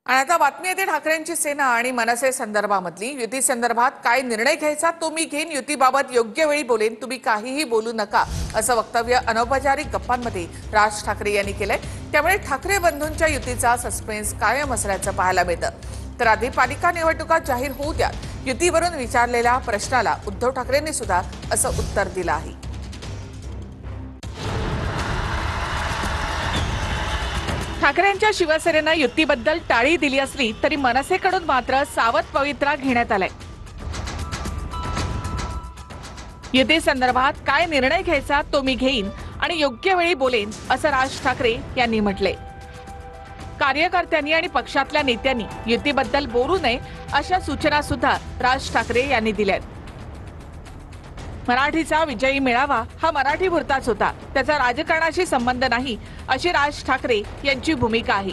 आणि आता बातमी येते ठाकरेंची सेना आणि मनसे संदर्भामधली। युती संदर्भात काय निर्णय घ्यायचा तो मी घेईन, युतीबाबत योग्य वेळी बोलेन, तुम्ही काहीही बोलू नका असं वक्तव्य अनौपचारिक गप्पांमध्ये राज ठाकरे यांनी केलंय। त्यामुळे ठाकरे बंधूंच्या युतीचा सस्पेन्स कायम असल्याचं पाहायला मिळतं। तर आधी पालिका निवडणुका जाहीर होऊ द्या, युतीवरून विचारलेल्या प्रश्नाला उद्धव ठाकरेंनी सुद्धा असं उत्तर दिलं आहे। ठाकरेंच्या शिवसेनेनं युतीबद्दल टाळी दिली असली तरी मनसेकडून मात्र सावध पवित्रा घेण्यात आलाय। युती संदर्भात काय निर्णय घ्यायचा तो मी घेईन आणि योग्य वेळी बोलेन असं राज ठाकरे यांनी म्हटले। कार्यकर्त्यांनी आणि पक्षातल्या नेत्यांनी युतीबद्दल बोलू नये अशा सूचना सुद्धा राज ठाकरे यांनी दिल्यात। मराठीचा विजयी मेळावा हा मराठी पुरताच होता, त्याचा राजकारणाशी संबंध नाही अशी राज ठाकरे यांची भूमिका आहे।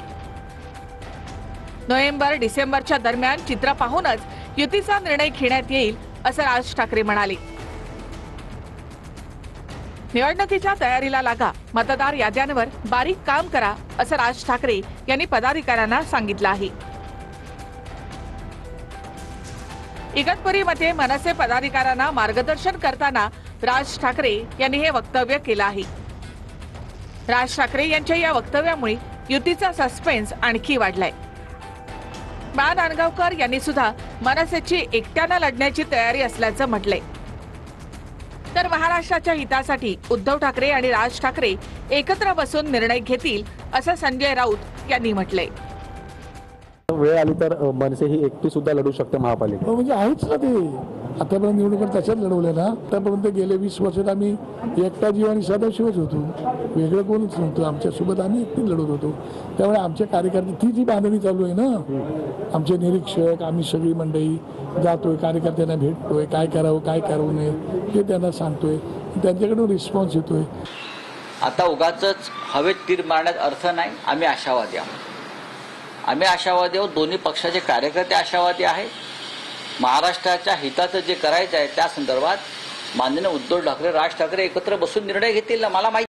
नोव्हेंबर-डिसेंबरच्या दरम्यान चित्र पाहूनच युतीचा निर्णय घेण्यात येईल असं राज ठाकरे म्हणाले। निवडणुकीच्या तयारीला लागा, मतदार याद्यांवर बारीक काम करा असं राज ठाकरे यांनी पदाधिकाऱ्यांना सांगितलं आहे। इगतपुरीमध्ये मनसे पदाधिकाऱ्यांना मार्गदर्शन करताना राज ठाकरे यांनी हे वक्तव्य केलं आहे। राज ठाकरे यांच्या या वक्तव्यामुळे युतीचा सस्पेन्स आणखी वाढलाय। मा नांदगावकर यांनी सुद्धा मनसेची एकट्यानं लढण्याची तयारी असल्याचं म्हटलंय। तर महाराष्ट्राच्या हितासाठी उद्धव ठाकरे आणि राज ठाकरे एकत्र बसून निर्णय घेतील असं संजय राऊत यांनी म्हटलंय। वेळ आली तर मनसे ही एकटी सुद्धा लढू शकते महापालिका। म्हणजे आहेच ना, ते आतापर्यंत निवडणुका त्याच्यात लढवल्या ना। आतापर्यंत गेले 20 वर्षात आम्ही एकटा जीव आणि सदाशिवच होतो, वेगळं कोणच नव्हतं। आमच्यासोबत आम्ही एकटी लढत होतो। त्यामुळे आमच्या कार्यकर्ते ती जी बांधणी चालू आहे ना, आमचे निरीक्षक आम्ही सगळी मंडळी जातोय, कार्यकर्त्यांना भेटतोय, काय करावं काय करू नये ते त्यांना सांगतोय, त्यांच्याकडून रिस्पॉन्स येतोय। आता उगाचच हवेत तीर मारण्यात अर्थ नाही। आम्ही आशावादी आहोत, आम्ही आशावादी आहोत, दोन्ही पक्षाचे कार्यकर्ते आशावादी आहेत। महाराष्ट्राच्या हिताचं जे करायचं आहे त्या संदर्भात माननीय उद्धव ठाकरे राज ठाकरे एकत्र बसून निर्णय घेतील ना, मला माहिती